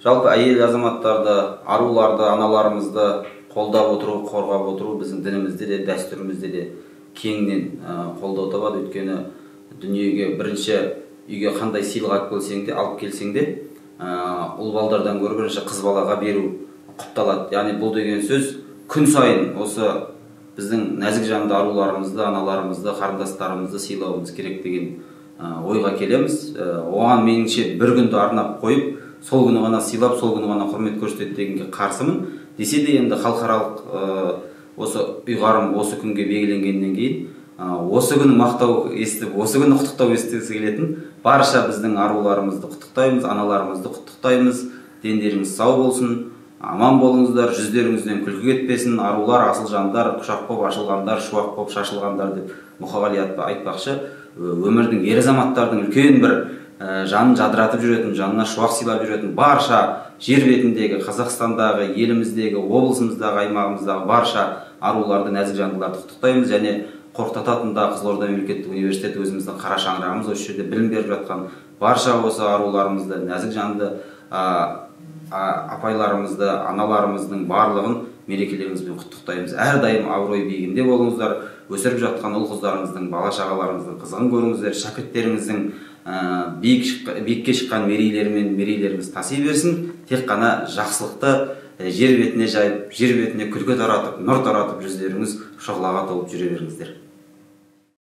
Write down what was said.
жалпы әйел азаматтарды, аруларды, аналарымызды қолдап отыру, қорғап отыру біздің дінімізде де, дәстүрімізде де кеңінен қолдау табады. Өйткені дүниеге бірінші үйге қандай сыйлық алып келсең де, ұл балдардан гөрі бірінші қыз балаға беру құпталады. Яғни бұл деген сөз күн сайын осы біздің нәзік жанды аруларымызды, аналарымызды, қарындастарымызды сыйлауымыз керек деген ойға келеміз. Оған меніңше бір күнді арнап қойып, сол күні ғана сыйлап, сол күні ғана құрмет көрсетеді дегенге қарсымын. Десе де енді халықаралық осы ұйғарым осы күнге белгіленгеннен кейін осы күні мақтау естіп, осы күні құттықтау естігісі келетін барша біздің аруларымызды құттықтаймыз, аналарымызды құттықтаймыз. Дендеріңіз сау болсын, аман болыңыздар, жүздеріңізден күлкі кетпесін. Арулар, асыл жандар, құшақ боп ашылғандар, шуақ боп шашылғандар деп Мұқағали айтпақшы. Өмірдің ер азаматтардың үлкен бір жанын жадыратып жүретін, жанына шуақ сыйлап жүретін барша жер бетіндегі, Қазақстандағы, еліміздегі, облысымыздағы, аймағымыздағы барша аруларды, нәзік жандыларды құттықтаймыз. Және қорқытатында Қызылорда мемлекеттік университеті өзіміздің қара шаңырағымыз, осы жерде білім беріп жатқан барша осы аруларымызды, нәзік жанды апайларымызды, аналарымыздың барлығын мерекелеріңізбен құттықтаймыз. Әрдайым абырой биігінде болыңыздар. Өсіріп жатқан ұл қыздарыңыздың, бала шағаларыңыздың қызығын көріңіздер. Шәкірттеріңіздің биікке шыққан мерейлеріңіз таси берсін. Тек қана жақсылықты жер бетіне жайып, жер бетіне күлкі таратып, нұр таратып, жүздеріңіз шұғылаға толып жүре беріңіздер.